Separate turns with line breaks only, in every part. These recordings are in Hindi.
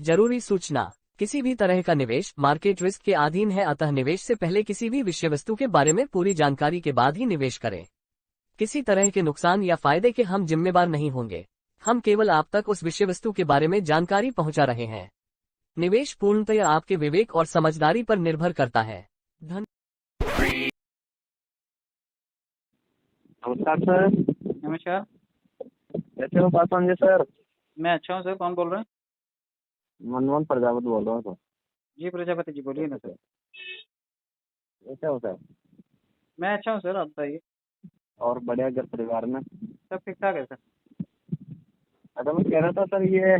जरूरी सूचना। किसी भी तरह का निवेश मार्केट रिस्क के अधीन है, अतः निवेश से पहले किसी भी विषय वस्तु के बारे में पूरी जानकारी के बाद ही निवेश करें। किसी तरह के नुकसान या फायदे के हम जिम्मेदार नहीं होंगे। हम केवल आप तक उस विषय वस्तु के बारे में जानकारी पहुंचा रहे हैं। निवेश पूर्णतया आपके विवेक और समझदारी पर निर्भर करता है। धन
नमस्कार सर।
नमस्कार।
कैसे हो पासवान जी सर?
मैं अच्छा हूँ सर। कौन बोल रहे हैं?
मनमोहन प्रजापति बोल रहा हूँ सर।
जी प्रजापति जी, बोलिए ना सर।
कैसे हो सर?
मैं अच्छा हूँ सर, आप बताइए।
और बढ़िया, घर परिवार में
सब ठीक ठाक है सर।
अच्छा, मैं कह रहा था सर, ये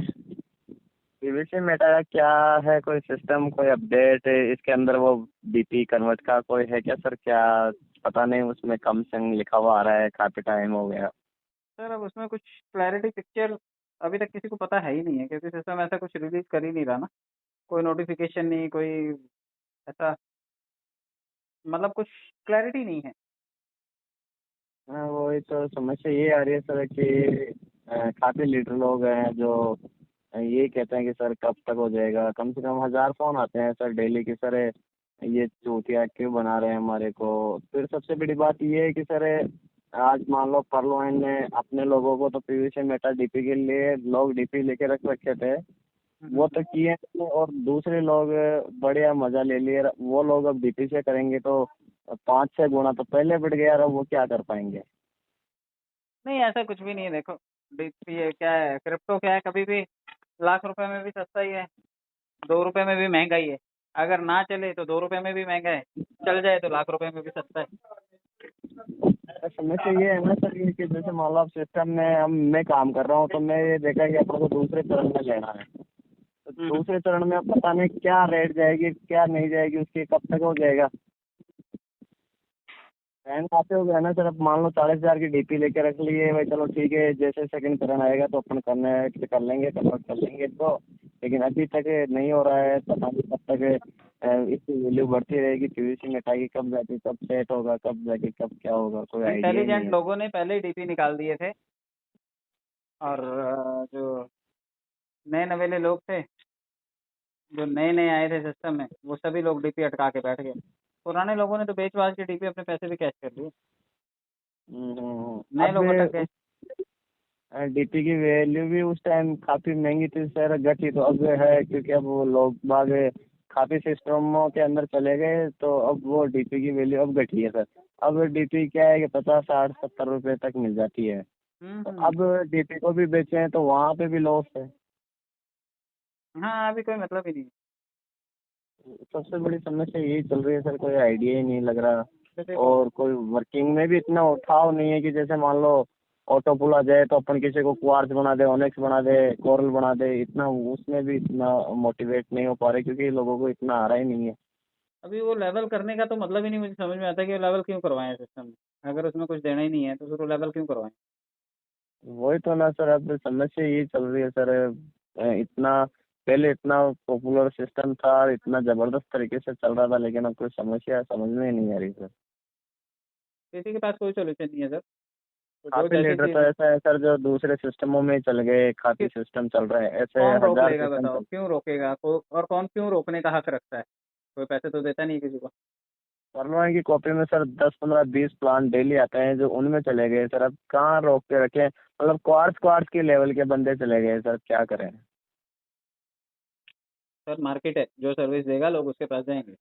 पीवीसी मेटा का क्या है? कोई सिस्टम, कोई अपडेट इसके अंदर वो डीपी कन्वर्ट का कोई है क्या सर? क्या पता नहीं, उसमें कम संग लिखा हुआ आ रहा है, काफी टाइम हो गया।
सर अब उसमें कुछ क्लैरिटी पिक्चर अभी तक किसी को पता है ही नहीं है, क्योंकि सिस्टम ऐसा कुछ रिलीज कर ही नहीं रहा ना। कोई नोटिफिकेशन नहीं, कोई ऐसा मतलब कुछ क्लैरिटी नहीं है।
हाँ, वही तो समस्या ये आ रही है सर कि काफी लीडर लोग हैं जो ये कहते हैं कि सर कब तक हो जाएगा। कम से कम 1000 फोन आते हैं सर डेली की, सर ये चूतिया क्यों बना रहे हैं हमारे को। फिर सबसे बड़ी बात ये है कि सर आज मान लो परलोइन ने अपने लोगों को तो पीवीसी मेटा डीपी के लिए लोग डीपी लेके रख रखे थे, वो तो किए, और दूसरे लोग बढ़िया मजा ले लिए। वो लोग अब डीपी से करेंगे तो 5-6 गुना तो पहले बढ़ गया, अब वो क्या कर पाएंगे?
नहीं, ऐसा कुछ भी नहीं है। देखो, ये क्या है, क्रिप्टो क्या है, कभी भी लाख रुपए में भी सस्ता ही है, 2 रुपए में भी महंगा ही है। अगर ना चले तो 2 रुपए में भी महंगा है, चल जाए तो लाख रुपए में भी सस्ता है।
समस्या ये है ना सर कि जैसे मान लो आप सिस्टम में मैं काम कर रहा हूँ, तो मैं ये देखा कि अपन को दूसरे चरण में लेना है, तो दूसरे चरण में अब पता नहीं क्या रेट जाएगी, क्या नहीं जाएगी, उसकी कब तक हो जाएगा। बैंक आते हो गया ना सर। अब मान लो 40,000 की डीपी लेके रख लिए भाई, चलो ठीक है, जैसे सेकंड चरण आएगा तो अपन कर लेंगे, कन्वर्ट कर लेंगे तो। लेकिन अभी तक नहीं हो रहा है, पता नहीं कब तक इसकी वैल्यू बढ़ती रहेगी। पीवीसी मेटा की कब जाके कब सेट होगा, कब जाके कब क्या होगा, कोई आइडिया ही नहीं
इंटेलिजेंट
है।
लोगों ने पहले ही डीपी निकाल दिए थे, और जो नए नवेले लोग थे, जो नए नए आए थे सिस्टम में, वो सभी लोग डीपी अटका के बैठ गए। पुराने लोगों ने तो बेच बाच के डीपी अपने पैसे भी कैश कर लिए। नए लोग अटक गए।
अब डीपी की वैल्यू भी उस टाइम काफी महंगी थी सर, घटी तो अब है, क्योंकि अब वो लोग बाग काफी सिस्टमों के अंदर चले गए, तो अब वो डीपी की वैल्यू अब घटी है सर। अब डीपी क्या है कि 50, 60, 70 रुपए तक मिल जाती है। तो
हम्म।
अब डीपी को भी बेचे हैं तो वहाँ पे भी लॉस है।
हाँ, अभी कोई मतलब ही नहीं।
सबसे बड़ी समस्या यही चल रही है सर, कोई आइडिया ही नहीं लग रहा।
तो देखो,
और कोई वर्किंग में भी इतना उठाव नहीं है कि जैसे मान लो ऑटो पुल आ जाए तो अपन किसी को क्वार्ट्ज बना दे, ओनेक्स बना दे, कोरल बना दे, इतना उसमें भी इतना मोटिवेट नहीं हो पा रहे, क्योंकि लोगों को इतना आ रहा ही नहीं है।
अभी वो लेवल करने का तो मतलब ही नहीं मुझे समझ में आता कि वो लेवल क्यों करवाएं सिस्टम में। अगर उसमें कुछ देना ही नहीं है तो फिर वो लेवल क्यों करवाएं।
वही तो ना सर, अब समस्या यही चल रही है सर। इतना पहले इतना पॉपुलर सिस्टम था और इतना जबरदस्त तरीके से चल रहा था, लेकिन अब कोई समस्या समझ में ही नहीं आ रही सर।
किसी के पास कोई सोल्यूशन नहीं है सर। तो जो
काफी
जैसे
लीडर
चीज
तो ऐसा है सर जो दूसरे सिस्टमों में चल गए, काफी सिस्टम चल रहे हैं ऐसे,
कौन रोक
1000
लेगा
सिस्टम
बताओ,
चल।
क्यों रोकेगा और कौन क्यों रोकने का हक रखता है? कोई पैसे तो देता नहीं किसी को।
परलोइन की कॉपी में सर 10, 15, 20 प्लान डेली आते हैं जो उनमें चले गए सर। अब कहाँ रोक के रखे, मतलब क्वार्ट्स क्वार्ट्स के लेवल के बंदे चले गए सर, क्या करें।
सर मार्केट है, जो सर्विस देगा लोग उसके पास जाएंगे।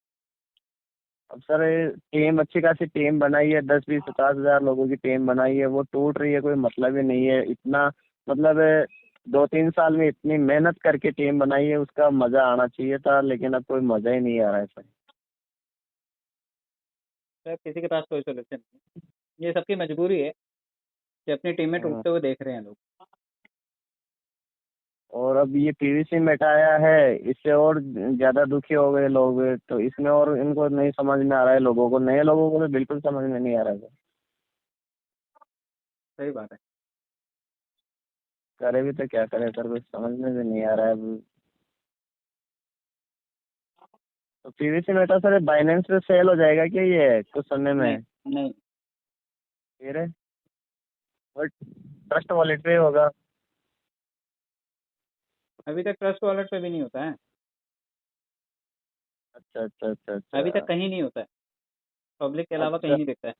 अब सर टीम अच्छी खासी टीम बनाई है, 10, 20, 50 हजार लोगों की टीम बनाई है, वो टूट रही है, कोई मतलब ही नहीं है इतना। मतलब 2-3 साल में इतनी मेहनत करके टीम बनाई है, उसका मजा आना चाहिए था, लेकिन अब कोई मजा ही नहीं आ रहा है सर।
सर किसी के पास कोई सोल्यूशन नहीं है। ये सबकी मजबूरी है कि अपनी टीम में
हाँ।
टूटते हुए देख रहे हैं लोग।
और अब ये पीवीसी मेटाया है, इससे और ज्यादा दुखी हो गए लोग, तो इसमें और इनको नहीं समझ में आ रहा है, लोगों को, नए लोगों को तो बिल्कुल समझ में नहीं आ रहा है।
सही बात है।
करे भी तो क्या करे सर, कुछ समझ में भी नहीं आ रहा है अब। तो पीवीसी मेटा सर बाइनेंस पे सेल हो जाएगा क्या ये कुछ समय
नहीं,
में?
नहीं।
फिर और ट्रस्ट वॉलेट पे होगा?
अभी तक ट्रस्ट वॉलेट पे भी नहीं होता है,
अच्छा अच्छा अच्छा
अभी तक
अच्छा।
कहीं नहीं होता है, पब्लिक के अलावा कहीं
अच्छा
नहीं दिखता है।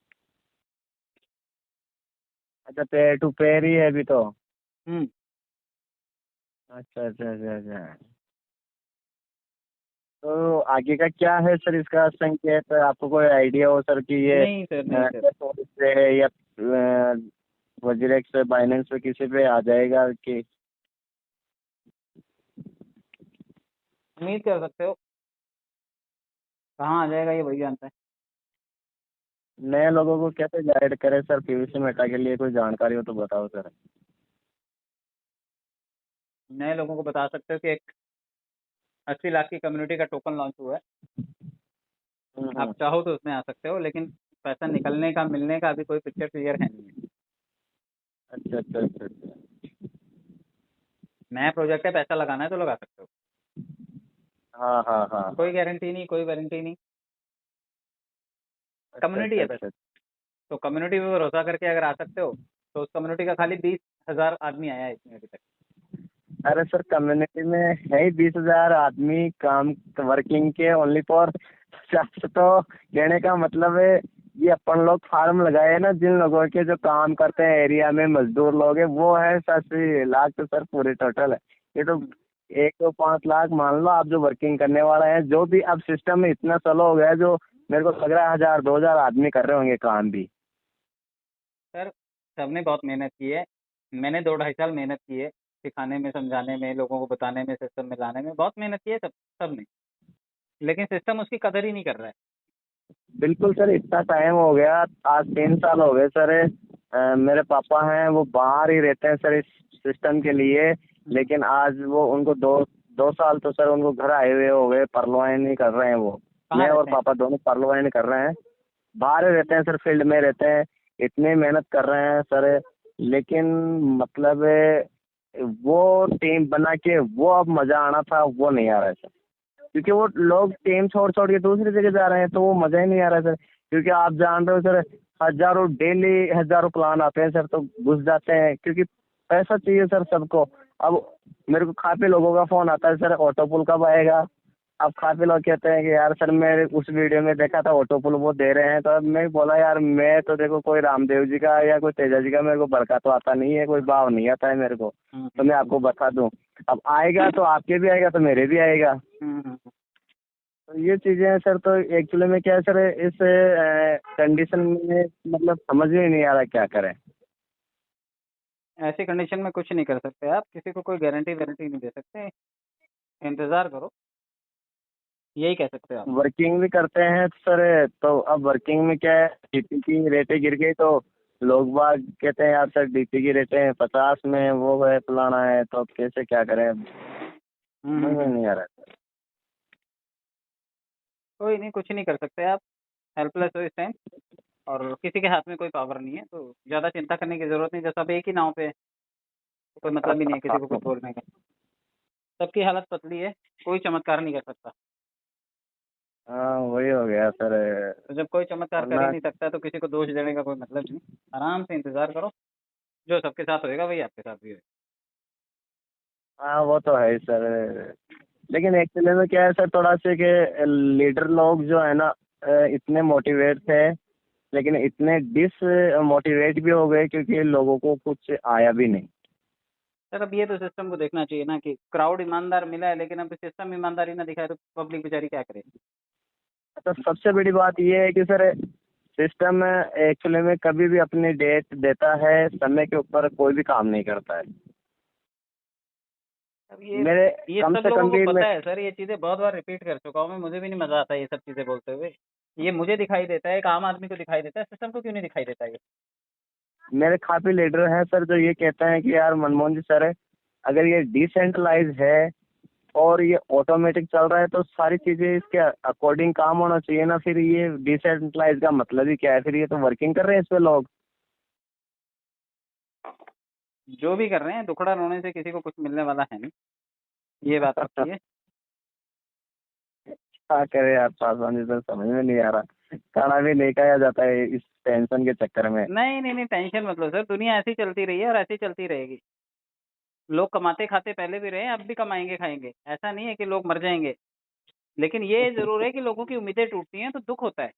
अच्छा, पेयर टू पेयर ही है अभी तो।
हम्म।
अच्छा अच्छा अच्छा अच्छा। तो आगे का क्या है सर इसका संकेत, आपको कोई आइडिया हो सर कि ये
नहीं सर, नहीं सर,
से या वजीरेक्स पे, बाइनेंस पे, किसी पे आ जाएगा कि?
उम्मीद कर सकते हो, कहाँ आ जाएगा ये वही जानता है।
नए लोगों को कैसे गाइड करें सर पीवीसी मेटा के लिए, कोई जानकारी हो तो बताओ सर।
नए लोगों को बता सकते हो कि एक 80 लाख की कम्युनिटी का टोकन लॉन्च हुआ है, आप
हम्म।
चाहो तो उसमें आ सकते हो, लेकिन पैसा निकलने का, मिलने का अभी कोई पिक्चर क्लियर है नहीं है।
अच्छा अच्छा अच्छा अच्छा।
नया प्रोजेक्ट है, पैसा लगाना है तो लगा सकते हो,
हाँ हाँ हाँ
कोई
हाँ।
गारंटी नहीं, कोई वारंटी नहीं।
अच्छा
कम्युनिटी
अच्छा
है बस,
अच्छा।
तो कम्युनिटी पे भरोसा करके अगर आ सकते हो, तो उस कम्युनिटी का खाली 20,000 आदमी आया है इसमें अभी तक।
अरे सर, कम्युनिटी में है ही 20,000 आदमी काम वर्किंग के ओनली फॉर 50। तो कहने का मतलब है, ये अपन लोग फार्म लगाए हैं ना, जिन लोगों के जो काम करते हैं एरिया में मजदूर लोग हैं, वो है 80 लाख तो सर पूरे टोटल है। ये तो
हम्म।
1 तो 5 लाख मान लो आप, जो वर्किंग करने वाला है, जो भी अब सिस्टम में इतना स्लो हो गया है, जो मेरे को लग रहा है 1,000 2,000 आदमी कर रहे होंगे काम भी।
सर सबने बहुत मेहनत की है, मैंने 2 ढाई साल मेहनत की है, सिखाने में, समझाने में, लोगों को बताने में, सिस्टम में लाने में बहुत मेहनत की है सबने, लेकिन सिस्टम उसकी कदर ही नहीं कर रहा है।
बिल्कुल सर, इतना टाइम हो गया, आज 3 साल हो गए सर। मेरे पापा हैं वो बाहर ही रहते हैं सर इस सिस्टम के लिए। लेकिन आज वो उनको दो 2 साल तो सर उनको घर आए हुए हो गए, परलवाइन ही कर रहे हैं वो।
कहाँ
मैं और
रहते हैं?
पापा दोनों परलवाइन कर रहे हैं, बाहर ही रहते हैं सर, फील्ड में रहते हैं। इतनी मेहनत कर रहे हैं सर, लेकिन मतलब वो टीम बना के वो अब मजा आना था, वो नहीं आ रहा है सर। क्योंकि वो लोग टीम छोड़ छोड़ के दूसरी जगह जा रहे हैं, तो वो मजा ही नहीं आ रहा है सर। क्योंकि आप जान रहे हो सर, हजारों डेली हजारों प्लान आते हैं सर, तो घुस जाते हैं, क्योंकि पैसा चाहिए सर सबको। अब मेरे को काफी लोगों का फोन आता है, सर ऑटो पुल कब आएगा? अब काफी लोग कहते हैं कि यार सर, मैं उस वीडियो में देखा था ऑटो पुल वो दे रहे हैं, तो अब मैं बोला यार, मैं तो देखो कोई रामदेव जी का या कोई तेजा जी का मेरे को बड़का तो आता नहीं है, कोई भाव नहीं आता है मेरे को। तो मैं आपको बता दूं, अब आएगा तो आपके भी आएगा, तो मेरे भी आएगा।
हम्म।
तो ये चीजें हैं सर। तो एक्चुअली में क्या है सर, इस कंडीशन में मतलब समझ में नहीं आ रहा क्या करें।
ऐसी कंडीशन में कुछ नहीं कर सकते आप, किसी को कोई गारंटी वारंटी नहीं दे सकते, इंतजार करो, यही कह सकते हो आप।
वर्किंग भी करते हैं सर, तो अब वर्किंग में क्या है, डीपी की रेटें गिर गई, तो लोग बाग कहते हैं यार सर, डीपी की रेटें 50 में, वो है फलाना है, तो अब कैसे क्या करें, समझ में
हम्म।
नहीं आ रहा है।
कोई नहीं, कुछ नहीं कर सकते आप, हेल्पलेस हो इस टाइम, और किसी के हाथ में कोई पावर नहीं है, तो ज़्यादा चिंता करने की ज़रूरत नहीं, जैसा अब एक ही नाव पे है, तो कोई मतलब भी नहीं है किसी को कुछ बोलने का। सबकी हालत पतली है, कोई चमत्कार नहीं कर सकता।
हाँ, वही हो गया सर।
तो जब कोई चमत्कार कर ही
वरना
नहीं सकता, तो किसी को दोष देने का कोई मतलब नहीं। आराम से इंतजार करो, जो सबके साथ होएगा वही आपके साथ भी होएगा।
हाँ, वो तो है ही सर। लेकिन एक्चुअली में क्या है सर, थोड़ा सा कि लीडर लोग जो है ना, इतने मोटिवेट थे, लेकिन इतने डिस मोटिवेट भी हो गए, क्योंकि लोगों को कुछ आया भी नहीं।
सर अब ये तो सिस्टम को देखना चाहिए ना, कि क्राउड ईमानदार मिला है, लेकिन अब सिस्टम ईमानदारी ना दिखाए तो पब्लिक बेचारी क्या करे।
तो सबसे बड़ी बात ये है कि सर, सिस्टम एक्चुअली में कभी भी अपनी डेट देता है, समय के ऊपर कोई भी काम नहीं करता है।
अब
मेरे
ये
कम
सब
से
लोगों
कम
को
भी
पता है सर, ये चीज़ें बहुत बार रिपीट कर चुका हूँ मैं, मुझे भी नहीं मजा आता ये सब चीज़ें बोलते हुए। ये मुझे दिखाई देता है, एक आम आदमी को दिखाई देता है, सिस्टम को क्यों नहीं दिखाई देता ये?
मेरे काफी लीडर हैं सर, जो ये कहते हैं कि यार मनमोहन जी सर, अगर ये डिसेंट्रलाइज है और ये ऑटोमेटिक चल रहा है, तो सारी चीजें इसके अकॉर्डिंग काम होना चाहिए ना, फिर ये डिसेंट्रलाइज का मतलब ही क्या है? फिर ये तो वर्किंग कर रहे हैं इस पे लोग।
जो भी कर रहे हैं, दुखड़ा रोने से किसी को कुछ मिलने वाला है नहीं, ये बात पक्की है।
क्या करे यार पासवान जी, तो समझ में नहीं आ रहा, खाना भी नहीं खाया जाता है इस टेंशन के चक्कर में।
नहीं नहीं नहीं, टेंशन मत लो सर, दुनिया ऐसी चलती रही है और ऐसी चलती रहेगी। लोग कमाते खाते पहले भी रहे हैं, अब भी कमाएंगे खाएंगे, ऐसा नहीं है कि लोग मर जाएंगे। लेकिन ये जरूर है कि लोगों की उम्मीदें टूटती हैं तो दुख होता है।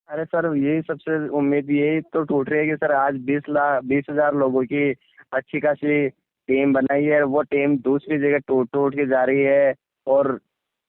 अरे सर यही सबसे उम्मीद यही तो टूट रही है कि सर आज 20 हजार लोगों की अच्छी खासी टीम बनाई है, वो टीम दूसरी जगह टूट टूट के जा रही है। और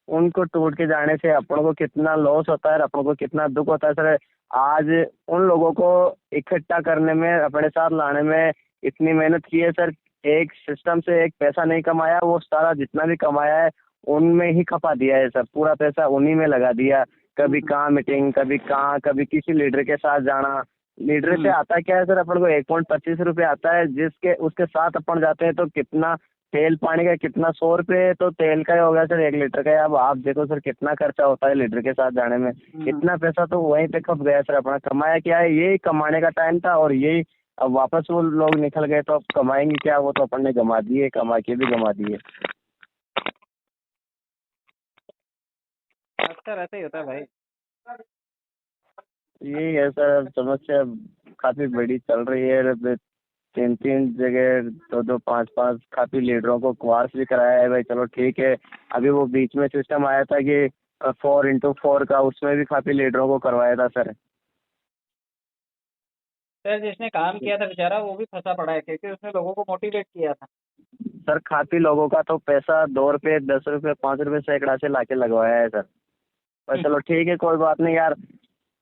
उनको टूट के जाने से अपन को कितना लॉस होता है, अपन को कितना दुख होता है सर। आज उन लोगों को इकट्ठा करने में, अपने साथ लाने में इतनी मेहनत की है सर। एक सिस्टम से एक पैसा नहीं कमाया, वो सारा जितना भी कमाया है उनमें ही खपा दिया है सर। पूरा पैसा उन्हीं में लगा दिया। कभी कहाँ मीटिंग, कभी कहाँ, कभी किसी लीडर के साथ जाना। लीडर से आता क्या है सर, अपन को 1.25 रुपये आता है, जिसके उसके साथ अपन जाते हैं तो कितना तेल पानी का, कितना 100 रुपये तो तेल का ही हो गया सर 1 लीटर का। अब आप देखो सर कितना खर्चा होता है लीडर के साथ जाने में। इतना पैसा तो वहीं पे खप गया सर। अपना कमाया क्या है, यही कमाने का टाइम था और यही अब वापस वो लोग निकल गए तो अब कमाएंगे क्या, वो तो अपन ने गंवा दिए, कमा के भी गंवा दिए।
अक्सर ऐसे ही होता है भाई।
यही है सर, अब समस्या काफी बड़ी चल रही है। अब 3-3 जगह, 2-2, 5-5 काफी लीडरों को क्वार्स भी कराया है भाई। चलो ठीक है, अभी वो बीच में सिस्टम आया था कि 4x4 का, उसमें भी काफी लीडरों को करवाया था सर।
सर जिसने काम किया था बेचारा वो भी फंसा पड़ा है, क्योंकि उसने लोगों को मोटिवेट किया था।
सर काफी लोगों का तो पैसा 2 रुपये, 10 रुपये, 5 रुपये सैकड़ा से लाके लगवाया है सर। पर चलो ठीक है, कोई बात नहीं यार।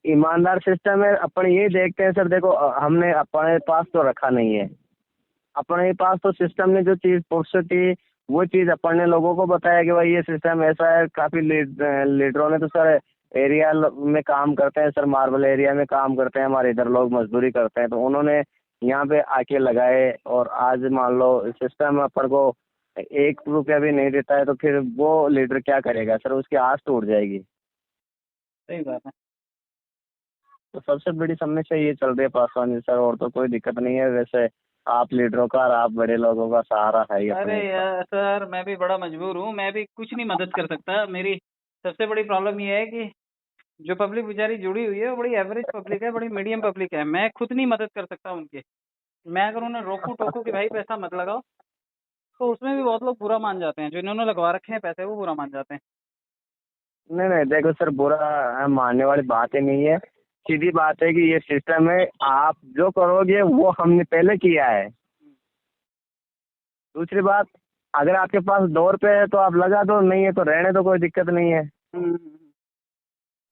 ईमानदार सिस्टम है। अपन ये देखते हैं सर, देखो हमने अपने पास तो रखा नहीं है। अपने पास तो सिस्टम ने जो चीज पुरुष थी वो चीज अपन ने लोगों को बताया कि भाई ये सिस्टम ऐसा है। काफी लीडरों ने तो सर एरिया में काम करते हैं सर, मार्बल एरिया में काम करते हैं, हमारे इधर लोग मजदूरी करते हैं, तो उन्होंने यहाँ पे आके लगाए। और आज मान लो सिस्टम अपन को 1 रुपया भी नहीं देता है, तो फिर वो लीडर क्या करेगा सर, उसकी आस टूट जाएगी।
सही बात है।
तो सबसे बड़ी समस्या ये चल रही है पासवान जी सर, और तो कोई दिक्कत नहीं है। वैसे आप लीडरों का और आप बड़े लोगों का सहारा है ही
अरे
अपने ऊपर।
यार सर, मैं भी बड़ा मजबूर हूँ, मैं भी कुछ नहीं मदद कर सकता। मेरी सबसे बड़ी प्रॉब्लम ये है कि जो पब्लिक बेचारी जुड़ी हुई है वो बड़ी एवरेज पब्लिक है, बड़ी मीडियम पब्लिक है। मैं खुद नहीं मदद कर सकता उनकी। मैं अगर उन्हें रोकू टोकू कि भाई पैसा मत लगाओ, तो उसमें भी बहुत लोग बुरा मान जाते हैं। जो इन्होंने लगवा रखे हैं पैसे वो बुरा मान जाते हैं।
नहीं नहीं, देखो सर, बुरा मानने वाली बात ही नहीं है। सीधी बात है कि ये सिस्टम है, आप जो करोगे वो हमने पहले किया है। दूसरी बात, अगर आपके पास 2 रुपये है तो आप लगा दो, नहीं है तो रहने दो, कोई दिक्कत नहीं है।
हम्म,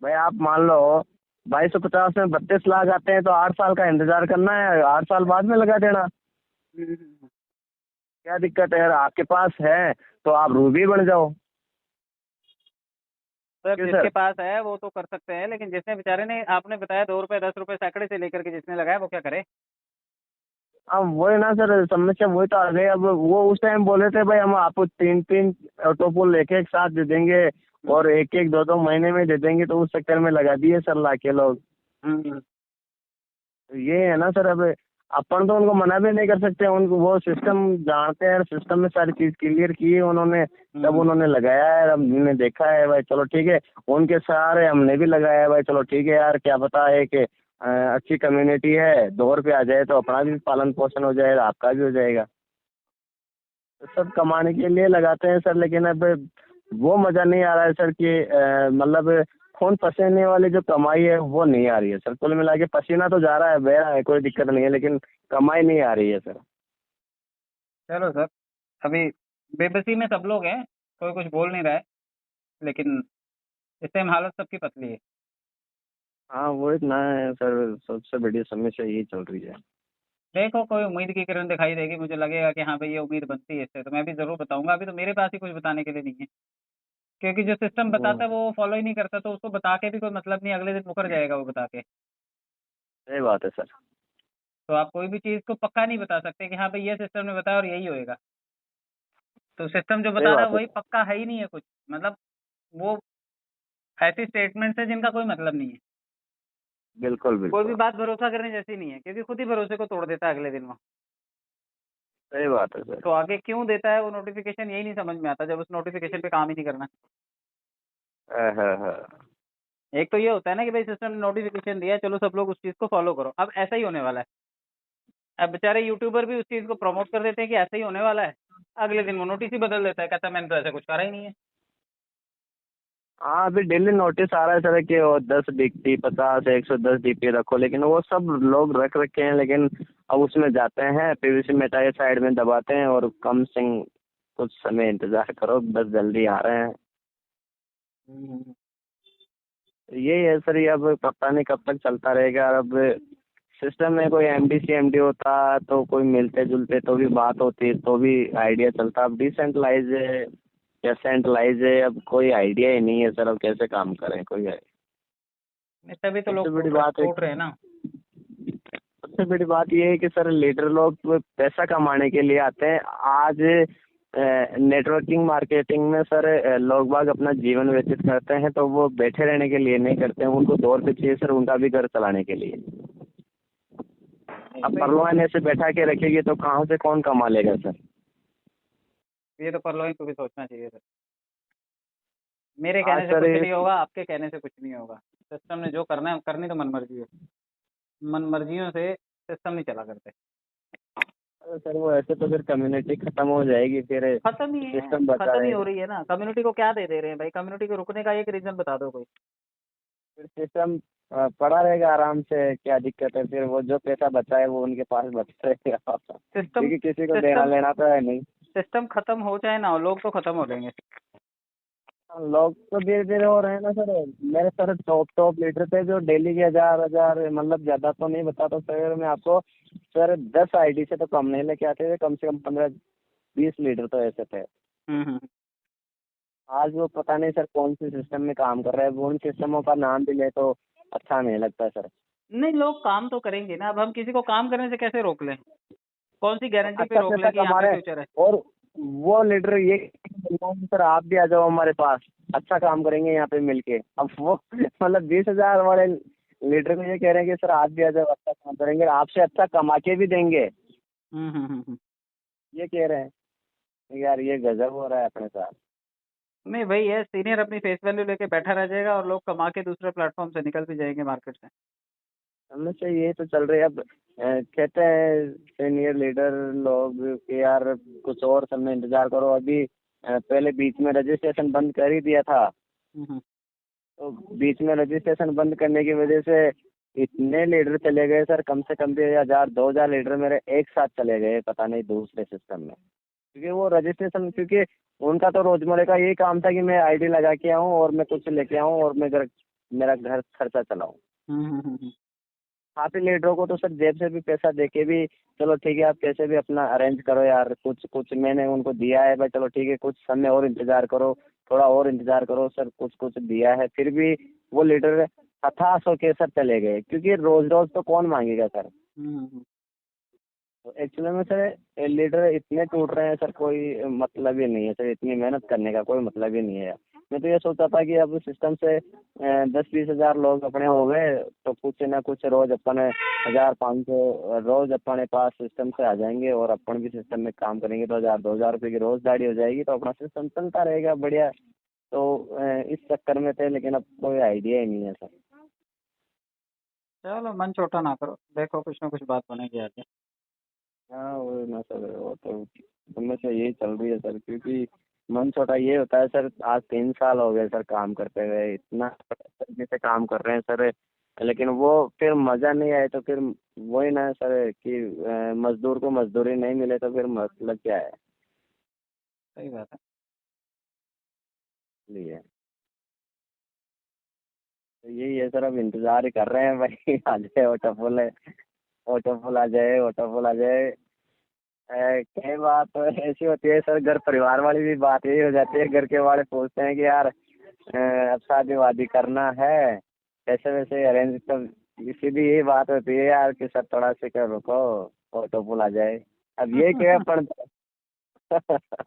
भाई आप मान लो 2250 में 32 लाख आते हैं, तो 8 साल का इंतजार करना है, 8 साल बाद में लगा देना। क्या दिक्कत है यार, आपके पास है तो आप रूबी बन जाओ।
सर
क्यों
जिसके
सर?
पास है वो तो कर सकते हैं, लेकिन जिसने बेचारे ने, आपने बताया 2 रुपए 10 रुपए सैकड़े से लेकर के जिसने लगाया, वो क्या करे?
अब वही ना सर, समस्या वही तो आ गई। अब वो उस टाइम बोले थे भाई हम आपको 3-3 ऑटोपोल एक साथ दे देंगे और 1-1, 2-2 महीने में दे देंगे, तो उस चक्कर में लगा दिए सर लाके लोग।
हम्म,
तो ये है ना सर, अब अपन तो उनको मना भी नहीं कर सकते। उनको वो सिस्टम जानते हैं, सिस्टम में सारी चीज क्लियर की है उन्होंने, तब उन्होंने लगाया है। अब हमने देखा है भाई, चलो ठीक है, उनके सहारे हमने भी लगाया है भाई। चलो ठीक है यार, क्या पता है कि अच्छी कम्युनिटी है, 2 रुपये आ जाए तो अपना भी पालन पोषण हो जाएगा, आपका भी हो जाएगा। तो सब कमाने के लिए लगाते हैं सर, लेकिन अब वो मजा नहीं आ रहा है सर कि मतलब खून पसीने वाली जो कमाई है वो नहीं आ रही है सर। कुल मिला के पसीना तो जा रहा है, बह रहा है, कोई दिक्कत नहीं है, लेकिन कमाई नहीं आ रही है सर।
चलो सर, अभी बेबसी में सब लोग हैं, कोई कुछ बोल नहीं रहा है, लेकिन इस टाइम हालत सबकी पतली है।
हाँ वो इतना है सर, सबसे बड़ी समस्या यही चल रही है।
देखो कोई उम्मीद की किरण दिखाई देगी, मुझे लगेगा कि हाँ भाई ये उम्मीद बनती है इससे, तो मैं भी जरूर बताऊंगा। अभी तो मेरे पास ही कुछ बताने के लिए नहीं है, क्योंकि जो सिस्टम
वो
बताता है वो फॉलो ही नहीं करता, तो उसको बता के भी कोई मतलब नहीं, अगले दिन मुकर जाएगा वो बता के।
सही बात है सर।
तो आप कोई भी चीज़ को पक्का नहीं बता सकते कि हाँ भाई ये सिस्टम ने बताया और यही होएगा। तो सिस्टम जो
सही
बता रहा है
बात है
वही
सर।
पक्का है ही नहीं है कुछ, मतलब वो ऐसी स्टेटमेंट है जिनका कोई मतलब नहीं है।
बिल्कुल
कोई भी
बिल्कुल।
बात भरोसा करने जैसी नहीं है, क्योंकि खुद ही भरोसे को तोड़ देता है अगले दिन वो।
सही बात है सर।
तो आगे क्यों देता है वो नोटिफिकेशन, यही नहीं समझ में आता जब उस नोटिफिकेशन पे काम ही नहीं करना।
हाँ हाँ।
एक तो ये होता है ना कि भाई सिस्टम ने नोटिफिकेशन दिया है, चलो सब लोग उस चीज़ को फॉलो करो। अब ऐसा ही होने वाला है। अब बेचारे यूट्यूबर भी उस चीज को प्रमोट कर देते हैं कि ऐसा ही होने वाला है, अगले दिन वो नोटिस ही बदल देता है, कहता है मैंने तो ऐसा कुछ करा ही नहीं है।
हाँ, अभी डेली नोटिस आ रहा है सर कि वो 10 DP 50 110 DP रखो, लेकिन वो सब लोग रख रखे हैं, लेकिन अब उसमें जाते हैं PVC मेटाइल साइड में दबाते हैं और कम से कुछ समय इंतजार करो, बस जल्दी आ रहे हैं।
हम्म।
यही है सर, ये अब पता नहीं कब तक चलता रहेगा। अब सिस्टम में कोई MD CMD होता तो कोई मिलते जुलते तो भी बात होती, तो भी आइडिया चलता। अब डिसेंट्रलाइज है या सेंट्रलाइज है, अब कोई आइडिया ही नहीं है सर, अब कैसे काम करें कोई है।
तभी तो लोग
सबसे बड़ी बात है,
टूट रहे हैं ना।
सबसे बड़ी बात ये है कि सर लीडर लोग पैसा कमाने के लिए आते हैं। आज नेटवर्किंग मार्केटिंग में सर लोग बाग अपना जीवन व्यतीत करते हैं, तो वो बैठे रहने के लिए नहीं करते हैं, उनको 2 रुपये चाहिए सर उनका भी घर चलाने के लिए। अब परवान ऐसे बैठा के रखेगी तो कहाँ से कौन कमा लेगा सर।
ये तो परलोई को भी सोचना चाहिए सर। मेरे
आज
कहने से
सर
कुछ नहीं होगा, आपके कहने से कुछ नहीं होगा। सिस्टम ने जो करना है करनी तो मनमर्जी है, मनमर्जियों से सिस्टम नहीं चला करते।
सर वो ऐसे तो फिर कम्युनिटी खत्म हो जाएगी, फिर
खत्म ही है,
सिस्टम बचा
खत्म ही हो
रहेगा।
रही है ना। कम्युनिटी को क्या दे रहे हैं भाई? कम्युनिटी को रुकने का एक रीजन बता दो कोई।
फिर सिस्टम पड़ा रहेगा आराम से, क्या दिक्कत है? फिर वो जो पैसा बचा है वो उनके पास बचा रहेगा
सिस्टम
क्योंकि किसी को देना
सिस्टम
लेना तो है नहीं।
सिस्टम खत्म हो जाए ना, लोग तो खत्म हो जाएंगे।
लोग तो धीरे धीरे हो रहे हैं ना सर। मेरे सर टॉप लीडर थे जो डेली के 1000 मतलब ज्यादा तो नहीं बताता सर मैं आपको, सर 10 ID से तो कम नहीं लेके आते थे, कम से कम 15-20 लीडर तो ऐसे थे।
हम्म।
आज वो पता नहीं सर कौन सी सिस्टम में काम कर रहे हैं, वो उन सिस्टमों का नाम भी ले तो अच्छा नहीं लगता सर।
नहीं, लोग काम तो करेंगे ना। अब हम किसी को काम करने से कैसे रोक लें? कौन सी गारंटी पे
अच्छा
रोक
पैसा
लें कि यहाँ
कमा
पे
रहे हैं,
फ्यूचर है?
और वो लीडर ये सर आप भी आ जाओ हमारे पास, अच्छा काम करेंगे यहाँ पे मिलके। अब वो मतलब 20,000 वाले लीडर को ये कह रहे हैं कि सर आप भी आ जाओ, अच्छा काम करेंगे, आपसे अच्छा कमा के भी देंगे,
हम्म।
ये कह रहे हैं। यार ये गजब हो रहा है अपने साथ।
नहीं, वही है, सीनियर अपनी फेस वैल्यू लेके बैठा रह जाएगा और लोग कमा के दूसरे प्लेटफॉर्म से निकल भी जाएंगे मार्केट से।
हमेशा ये तो चल रही है। अब कहते हैं सीनियर लीडर लोग कि यार कुछ और समय इंतजार करो। अभी पहले बीच में रजिस्ट्रेशन बंद कर ही दिया था,
हम्म।
तो बीच में रजिस्ट्रेशन बंद करने की वजह से इतने लीडर चले गए सर, कम से कम भी 1000-2000 लीडर मेरे एक साथ चले गए, पता नहीं दूसरे सिस्टम में। क्योंकि वो रजिस्ट्रेशन, क्योंकि उनका तो रोजमर्रा का यही काम था कि मैं ID लगा के आऊँ और मैं कुछ लेके आऊँ और मेरा घर खर्चा चलाऊँ।
हम्म।
हाथी लीडरों को तो सर जेब से भी पैसा दे के भी चलो ठीक है आप कैसे भी अपना अरेंज करो यार, कुछ कुछ मैंने उनको दिया है भाई, चलो ठीक है कुछ समय और इंतजार करो, थोड़ा और इंतजार करो सर, कुछ कुछ दिया है, फिर भी वो लीडर हताश होके सर चले गए, क्योंकि रोज रोज तो कौन मांगेगा सर।
हम्म।
तो एक्चुअली में सर लीडर इतने टूट रहे हैं सर, कोई मतलब ही नहीं है सर, इतनी मेहनत करने का कोई मतलब ही नहीं है। मैं तो ये सोचता था कि अब सिस्टम से 10-20 हजार लोग अपने हो गए तो कुछ ना कुछ रोज अपन 1500 रोज अपने पास सिस्टम से आ जाएंगे और अपन भी सिस्टम में काम करेंगे तो 1000-2000 रुपये की रोज दाढ़ी हो जाएगी, तो अपना सिस्टम चलता रहेगा बढ़िया। तो इस चक्कर में थे, लेकिन अब कोई आइडिया ही नहीं है सर।
चलो मन छोटा ना करो, देखो कुछ ना कुछ बात बनेगी आगे।
हाँ वो ना सर, वो तो समस्या यही चल रही है सर, क्योंकि मन छोटा ये होता है सर। आज 3 साल हो गए सर काम करते हुए, इतना तरीके से काम कर रहे हैं सर, लेकिन वो फिर मजा नहीं आए तो फिर वही ना सर कि मजदूर को मजदूरी नहीं मिले तो फिर मतलब क्या है।
सही बात है।
इसलिए तो यही है सर, अब इंतजार ही कर रहे हैं भाई आ जाए ऑटोफुल है, ऑटोफुल आ जाए, ऑटोफुल आ जाए। कई बात तो ऐसी होती है सर, घर परिवार वाली भी बात यही हो जाती है, घर के वाले पूछते हैं कि यार अब शादी वादी करना है कैसे वैसे अरेंज, तो सीधी यही बात होती है यार कि सर थोड़ा सा रुको, ऑटो पुल आ जाए। अब ये क्या अपन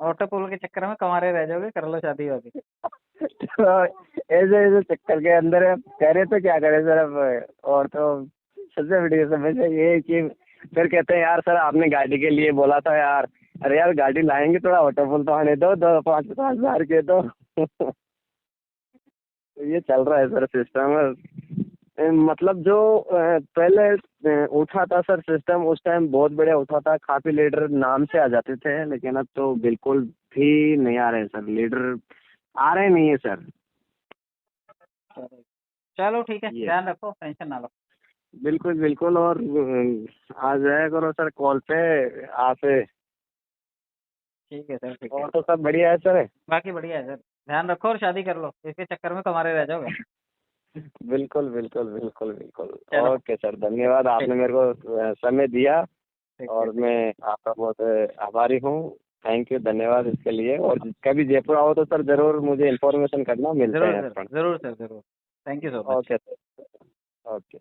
ऑटो पुल के चक्कर में कमारे रह जाओगे, कर लो शादी वादी।
तो ऐसे ऐसे चक्कर के अंदर कह रहे तो क्या करें सर अब। और तो सबसे बड़ी समस्या ये है कि फिर कहते हैं यार सर आपने गाड़ी के लिए बोला था यार, अरे यार गाड़ी लाएंगे थोड़ा ऑटो पुल तो आने दो, 2-5 हजार के तो तो ये चल रहा है सर सिस्टम। मतलब जो पहले उठा था सर सिस्टम, उस टाइम बहुत बढ़िया उठा था, काफी लीडर नाम से आ जाते थे, लेकिन अब तो बिल्कुल भी नहीं आ रहे हैं सर, लीडर आ रहे नहीं है सर।
चलो ठीक है,
ये
ध्यान रखो, टेंशन ना लो।
बिल्कुल बिल्कुल। और आ जाया करो सर कॉल पे आप।
ठीक है सर, ठीक है।
और तो सब बढ़िया है सर।
बाकी बढ़िया है सर, ध्यान रखो और शादी कर लो, इसके चक्कर में तुम्हारे रह जाओगे।
बिल्कुल बिल्कुल बिल्कुल बिल्कुल।
चलो
ओके सर, धन्यवाद, आपने मेरे को समय दिया,
ठीक
और
है।
मैं आपका बहुत आभारी हूँ। थैंक यू, धन्यवाद इसके लिए। और कभी जयपुर आओ तो सर जरूर मुझे इन्फॉर्मेशन करना, मिलते
जरूर
हैं
सर,
अपन।
जरूर सर, जरूर। Thank you so much.
Okay sir, okay.